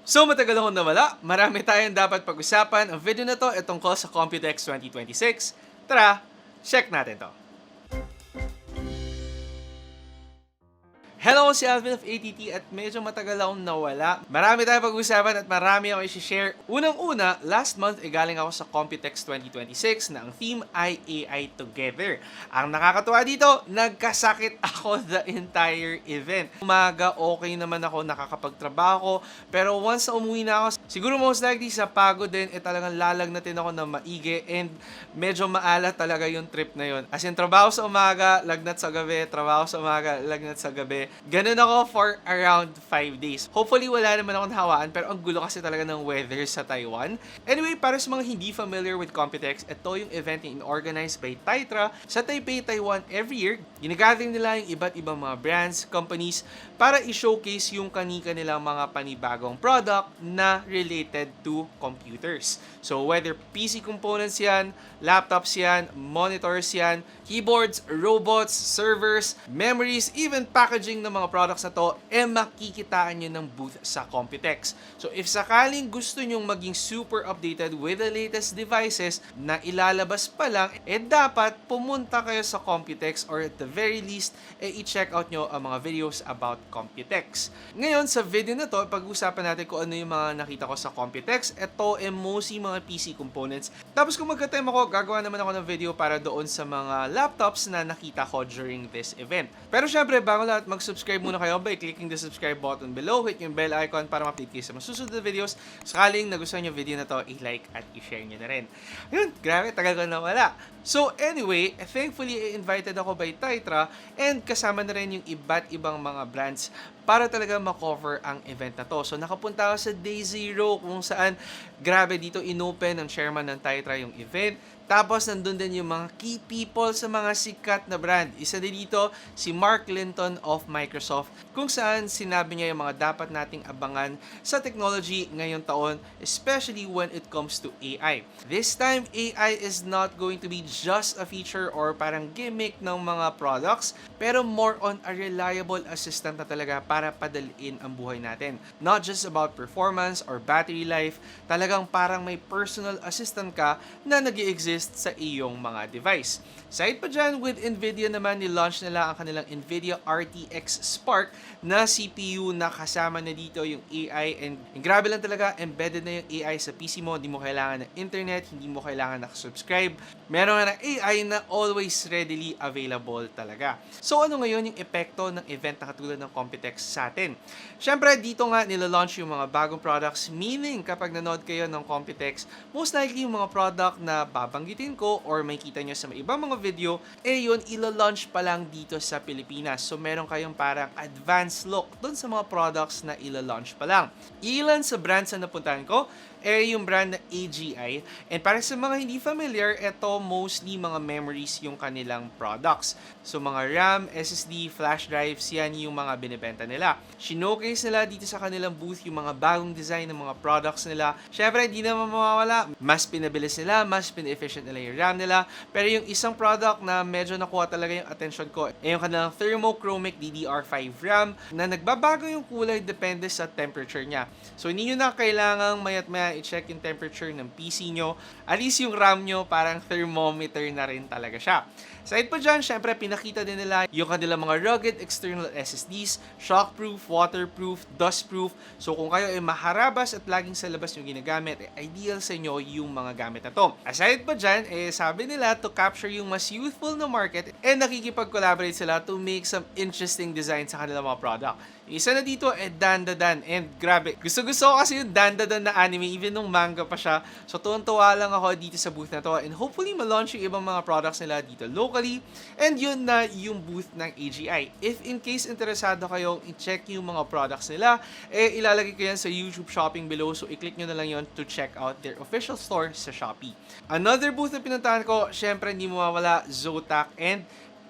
So matagal akong nawala, marami tayong dapat pag-usapan. Ang video na to ay tungkol sa Computex 2026. Tara, check natin to. Hello, si Alvin of ATT at medyo matagal akong nawala. Marami tayong pag-usapan at marami akong i-share. Unang-una, last month galing ako sa Computex 2026 na ang theme ay AI Together. Ang nakakatuwa dito, nagkasakit ako the entire event. Umaga, okay naman ako, nakakapagtrabaho. Pero once na umuwi na ako, siguro most likely sa pagod din, talagang lalagnatin ako na maigi and medyo maalat talaga yung trip na yun. As in, trabaho sa umaga, lagnat sa gabi, trabaho sa umaga, lagnat sa gabi. Ganun ako for around 5 days. Hopefully, wala naman akong hawaan, pero ang gulo kasi talaga ng weather sa Taiwan. Anyway, para sa mga hindi familiar with Computex, ito yung event na in-organized by Taitra sa Taipei, Taiwan every year. Ginagathering nila yung iba't ibang mga brands, companies, para i-showcase yung kanika nilang mga panibagong product na related to computers. So, whether PC components yan, laptops yan, monitors yan, keyboards, robots, servers, memories, even packaging ng mga products na to, makikitaan nyo ng booth sa Computex. So, if sakaling gusto nyong maging super updated with the latest devices na ilalabas pa lang, dapat pumunta kayo sa Computex or at the very least, i-check out nyo ang mga videos about Computex. Ngayon, sa video na to, pag-usapan natin kung ano yung mga nakita ko sa Computex. Ito mostly mga PC components. Tapos kung magka-time ako, gagawa naman ako ng video para doon sa mga laptops na nakita ko during this event. Pero syempre, bago lahat, mag-subscribe muna kayo by clicking the subscribe button below. Hit yung bell icon para ma-update kayo sa mga susunod na videos. Sakaling nagustuhan yung video na to, i-like at i-share nyo na rin. Ayun, grabe, tagal ko na wala. So anyway, thankfully, invited ako by Taitra and kasama na rin yung iba't ibang mga brands para talaga ma-cover ang event na to. So nakapunta ako sa Day Zero kung saan grabe dito inopen ng chairman ng Taitra yung event. Tapos nandun din yung mga key people sa mga sikat na brand. Isa din dito si Mark Linton of Microsoft kung saan sinabi niya yung mga dapat nating abangan sa technology ngayong taon, especially when it comes to AI. This time, AI is not going to be just a feature or parang gimmick ng mga products, pero more on a reliable assistant na talaga para padaliin ang buhay natin. Not just about performance or battery life, talagang parang may personal assistant ka na nag-i-exist sa iyong mga device. Side pa dyan, with NVIDIA naman, nilaunch nila ang kanilang NVIDIA RTX Spark na CPU na kasama na dito yung AI and grabe lang talaga, embedded na yung AI sa PC mo, hindi mo kailangan ng internet, hindi mo kailangan nakasubscribe. Meron nga ng AI na always readily available talaga. So ano ngayon yung epekto ng event na katulad ng Computex sa atin? Syempre, dito nga nila-launch yung mga bagong products, meaning kapag nanood kayo ng Computex, most likely yung mga product na babanggitin ko or may kita nyo sa ibang mga video, yun, ila-launch pa lang dito sa Pilipinas. So meron kayong parang advanced look doon sa mga products na ila-launch pa lang. Ilan sa brands na napuntahan ko, yung brand na AGI. And para sa mga hindi familiar, ito mostly mga memories yung kanilang products. So mga RAM, SSD, flash drives, yan yung mga binibenta nila. Showcase nila dito sa kanilang booth yung mga bagong design ng mga products nila. Syempre, hindi naman mawawala. Mas pinabilis nila, mas pin-efficient nila yung RAM nila. Pero yung isang product na medyo nakuha talaga yung attention ko, yung kanilang Thermochromic DDR5 RAM na nagbabago yung kulay depende sa temperature niya. So hindi nyo na kailangang mayat-maya i-check yung temperature ng PC nyo. At least yung RAM nyo, parang thermometer na rin talaga siya. Aside pa dyan, syempre, pinakita din nila yung kanilang mga rugged external SSDs, shockproof, waterproof, dustproof. So kung kayo ay maharabas at laging sa labas yung ginagamit, ideal sa inyo yung mga gamit na to. Aside pa dyan, sabi nila to capture yung mas youthful na market and nakikipag-collaborate sila to make some interesting design sa kanilang mga product. Isa na dito, Dandadan. And grabe, gusto-gusto ko kasi yung Dandadan na anime, even nung manga pa siya. So, tuwan-tuwa lang ako dito sa booth na to. And hopefully, ma-launch yung ibang mga products nila dito locally. And yun na yung booth ng AGI. If in case interesado kayong i-check yung mga products nila, ilalagay ko yan sa YouTube shopping below. So, i-click nyo na lang yun to check out their official store sa Shopee. Another booth na pinuntahan ko, syempre, hindi mawawala, Zotac. And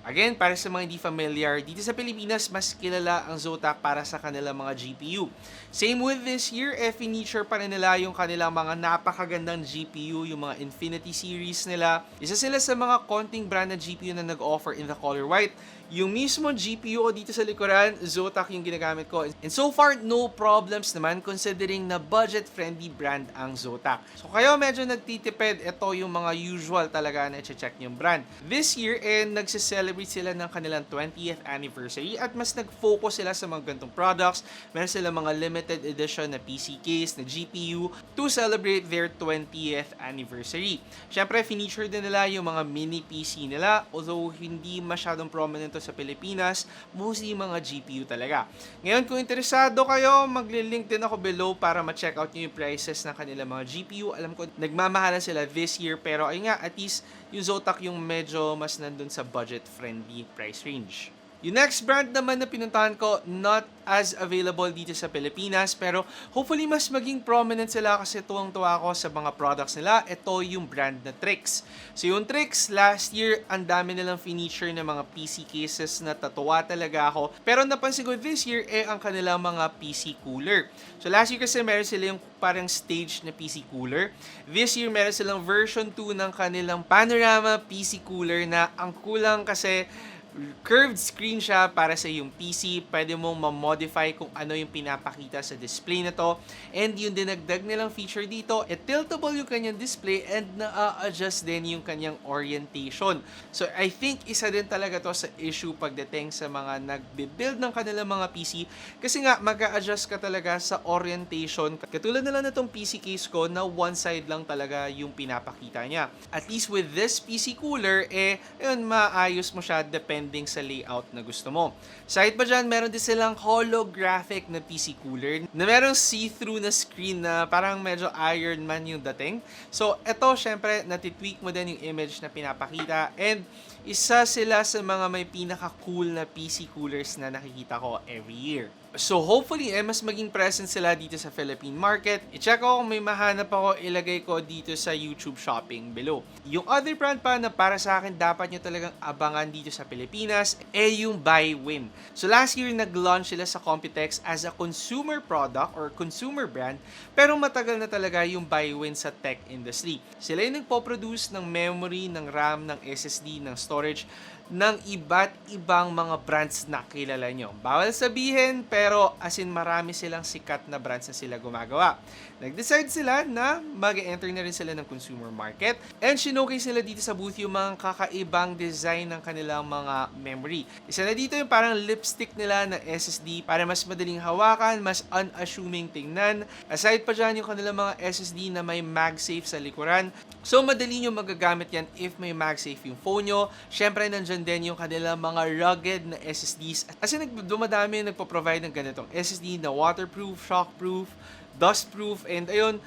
again, para sa mga hindi familiar, dito sa Pilipinas, mas kilala ang Zotac para sa kanilang mga GPU. Same with this year, feature pa rin nila yung kanilang mga napakagandang GPU, yung mga Infinity series nila. Isa sila sa mga konting brand na GPU na nag-offer in the color white. Yung mismo GPU ko dito sa likuran, Zotac yung ginagamit ko. And so far, no problems naman considering na budget-friendly brand ang Zotac. So kayo medyo nagtitipid, ito yung mga usual talaga na i-check yung brand. This year, nagse-celebrate sila ng kanilang 20th anniversary at mas nag-focus sila sa mga gantong products. Meron sila mga limited edition na PC case, na GPU to celebrate their 20th anniversary. Siyempre, feature din nila yung mga mini PC nila, although hindi masyadong prominent sa Pilipinas, mostly mga GPU talaga. Ngayon, kung interesado kayo, magli-link din ako below para ma-check out nyo yung prices ng kanilang mga GPU. Alam ko, nagmamahalan sila this year, pero ayun nga, at least yung Zotac yung medyo mas nandun sa budget-friendly price range. Yung next brand naman na pinuntahan ko, not as available dito sa Pilipinas, pero hopefully mas maging prominent sila kasi tuwang-tuwa ako sa mga products nila. Ito yung brand na Trix. So yung Trix, last year, ang dami nilang feature ng mga PC cases na tatuwa talaga ako. Pero napansin ko this year, ang kanilang mga PC cooler. So last year kasi meron sila yung parang stage na PC cooler. This year, meron silang version 2 ng kanilang panorama PC cooler na ang kulang kasi curved screen siya para sa yung PC. Pwede mong ma-modify kung ano yung pinapakita sa display na to. And yung dinagdag nilang feature dito, tiltable yung kanyang display and na-adjust din yung kanyang orientation. So, I think isa din talaga to sa issue pagdating sa mga nagbe-build ng kanilang mga PC. Kasi nga, mag-a-adjust ka talaga sa orientation. Katulad na lang na itong PC case ko na one side lang talaga yung pinapakita niya. At least with this PC cooler, ayun, maayos mo siya depending sa layout na gusto mo. Side pa dyan, meron din silang holographic na PC cooler na merong see-through na screen na parang medyo Iron Man yung dating. So, ito, syempre, natitweak mo din yung image na pinapakita and isa sila sa mga may pinaka-cool na PC coolers na nakikita ko every year. So hopefully mas maging present sila dito sa Philippine market. I-check ko kung may mahanap ako, ilagay ko dito sa YouTube shopping below. Yung other brand pa na para sa akin dapat nyo talagang abangan dito sa Pilipinas yung BuyWin. So last year nag-launch sila sa Computex as a consumer product or consumer brand, pero matagal na talaga yung BuyWin sa tech industry. Sila yung nagpo-produce ng memory, ng RAM, ng SSD, ng storage ng iba't ibang mga brands na kilala nyo. Bawal sabihin, pero as in marami silang sikat na brands na sila gumagawa. Nag-decide sila na mag-enter na rin sila ng consumer market and showcase nila dito sa booth yung mga kakaibang design ng kanilang mga memory. Isa na dito yung parang lipstick nila na SSD para mas madaling hawakan, mas unassuming tingnan. Aside pa dyan yung kanilang mga SSD na may MagSafe sa likuran. So madali nyo magagamit yan if may MagSafe yung phone nyo. Syempre nandyan din yung kanilang mga rugged na SSDs. Kasi dumadami yung nagpo-provide ng ganitong SSD na waterproof, shockproof, dustproof, and ayun,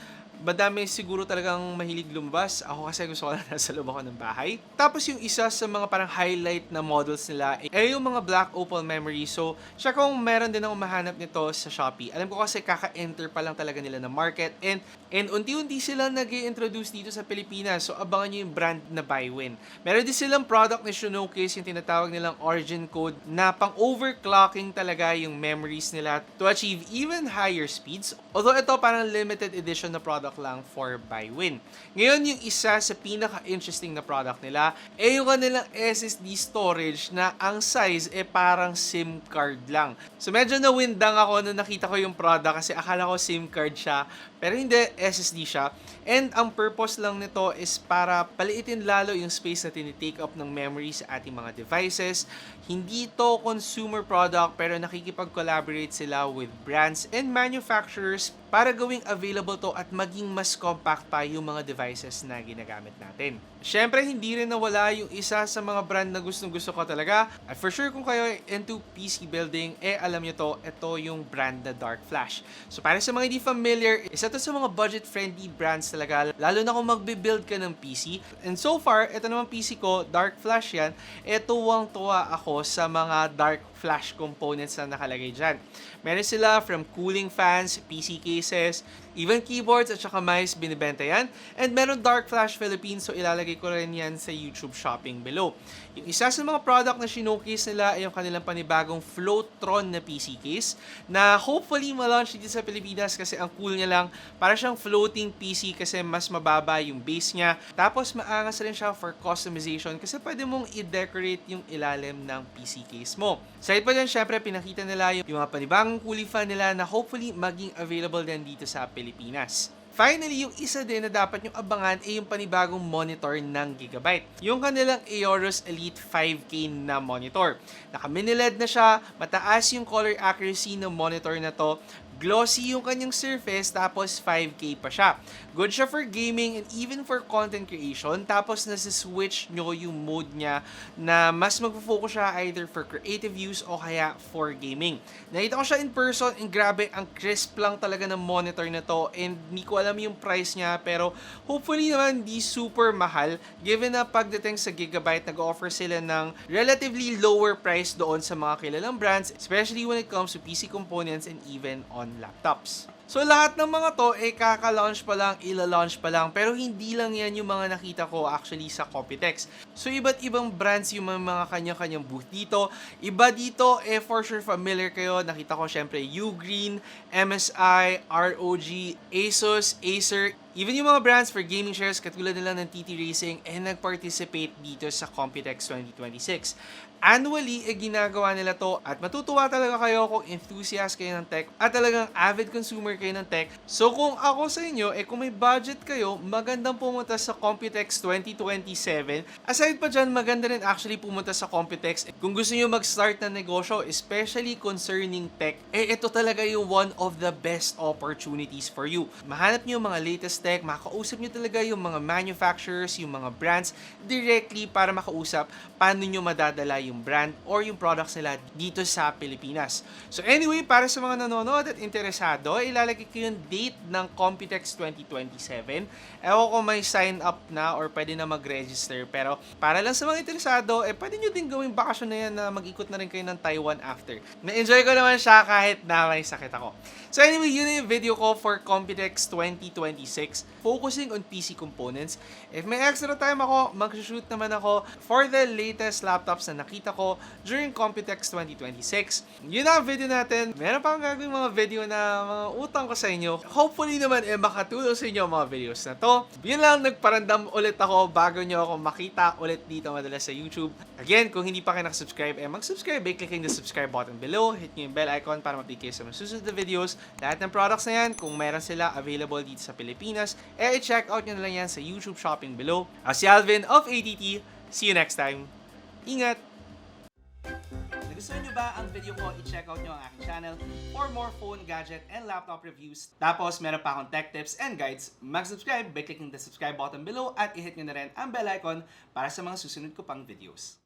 madami siguro talagang mahilig lumabas. Ako kasi gusto ko na nasa loob ako ng bahay. Tapos yung isa sa mga parang highlight na models nila yung mga Black Opal memory. So, siya kung meron din akong mahanap nito sa Shopee. Alam ko kasi kaka-enter pa lang talaga nila ng market and unti-unti sila nag-i-introduce dito sa Pilipinas. So, abangan nyo yung brand na BuyWin. Meron din silang product na showcase yung tinatawag nilang origin code na pang-overclocking talaga yung memories nila to achieve even higher speeds. Although ito parang limited edition na product lang for BuyWin. Ngayon, yung isa sa pinaka-interesting na product nila yung kanilang SSD storage na ang size parang SIM card lang. So, medyo nawindang ako nung nakita ko yung product kasi akala ko SIM card siya. Pero hindi, SSD siya. And ang purpose lang nito is para paliitin lalo yung space na tinitake up ng memory sa ating mga devices. Hindi to consumer product pero nakikipag-collaborate sila with brands and manufacturers para gawing available to at maging mas compact pa yung mga devices na ginagamit natin. Siyempre, hindi rin nawala yung isa sa mga brand na gustong-gusto ko talaga. At for sure, kung kayo into PC building, alam nyo to, ito yung brand na Dark Flash. So, para sa mga hindi familiar, isa to sa mga budget-friendly brands talaga, lalo na kung magbe-build ka ng PC. And so far, ito naman PC ko, Dark Flash yan, tuwang-tuwa ako sa mga Dark flash components na nakalagay dyan. Meron sila from cooling fans, PC cases, even keyboards at saka mice, binibenta yan. And meron Dark Flash Philippines, so ilalagay ko rin yan sa YouTube shopping below. Yung isa sa mga product na sinokase nila ay yung kanilang panibagong Floatron na PC case na hopefully ma-launch dito sa Pilipinas kasi ang cool niya lang, para siyang floating PC kasi mas mababa yung base niya. Tapos maangas rin siya for customization kasi pwede mong i-decorate yung ilalim ng PC case mo. Side pa dyan, syempre pinakita nila yung mga panibagong cooling fan nila na hopefully maging available din dito sa Pilipinas. Finally, yung isa din na dapat yung abangan ay yung panibagong monitor ng Gigabyte. Yung kanilang Aorus Elite 5K na monitor. Naka-mini LED na siya, mataas yung color accuracy ng monitor na to, glossy yung kanyang surface, tapos 5K pa siya. Good siya for gaming and even for content creation. Tapos nasa-switch nyo yung mode niya na mas mag-focus siya either for creative use o kaya for gaming. Nakita ko siya in person and grabe, ang crisp lang talaga ng monitor na to and hindi ko alam yung price niya pero hopefully naman di super mahal given na pagdating sa Gigabyte nag-offer sila ng relatively lower price doon sa mga kilalang brands, especially when it comes to PC components and even on laptops. So lahat ng mga to kaka-launch pa lang, ila-launch pa lang, pero hindi lang yan yung mga nakita ko actually sa Computex. So iba't ibang brands yung mga kanya-kanyang booth dito. Iba dito for sure familiar kayo. Nakita ko syempre Ugreen, MSI, ROG, Asus, Acer, even yung mga brands for gaming shares katulad nila ng TT Racing nag-participate dito sa Computex 2026. Annually, ginagawa nila to at matutuwa talaga kayo kung enthusiast kayo ng tech at talagang avid consumer kayo ng tech. So kung ako sa inyo, kung may budget kayo, magandang pumunta sa Computex 2027. Aside pa dyan, maganda rin actually pumunta sa Computex kung gusto nyo mag-start ng negosyo, especially concerning tech. Ito talaga yung one of the best opportunities for you. Mahanap nyo yung mga latest tech, makausap nyo talaga yung mga manufacturers, yung mga brands directly para makausap paano nyo madadala yung brand or yung products nila dito sa Pilipinas. So anyway, para sa mga nanonood at interesado, ilalagay ko yung date ng Computex 2027. Ewan ko may sign up na or pwede na mag-register. Pero para lang sa mga interesado, pwede nyo din gawing bakasyon na yan na mag-ikot na rin kayo ng Taiwan after. Na-enjoy ko naman siya kahit na may sakit ako. So anyway, yun yung video ko for Computex 2026, focusing on PC components. If may extra time ako, mag-shoot naman ako for the latest laptops na nakita ko during Computex 2026. Yun ang video natin. Meron pa akong gagawin mga video na mga utang ko sa inyo. Hopefully naman makatulong sa inyo ang mga videos na to. Yun lang, nagparandam ulit ako bago nyo ako makita ulit dito madalas sa YouTube. Again, kung hindi pa kayo nakasubscribe, mag-subscribe by clicking the subscribe button below. Hit nyo yung bell icon para ma-update kayo sa mga susunod na videos. Lahat ng products na yan, kung meron sila available dito sa Pilipinas, i-check out nyo na lang yan sa YouTube shopping below. Ako si Alvin of ATT. See you next time. Ingat! Nagustuhan nyo ba ang video ko? I-check out nyo ang aking channel for more phone, gadget, and laptop reviews. Tapos, meron pa akong tech tips and guides. Mag-subscribe by clicking the subscribe button below at i-hit nyo na rin ang bell icon para sa mga susunod ko pang videos.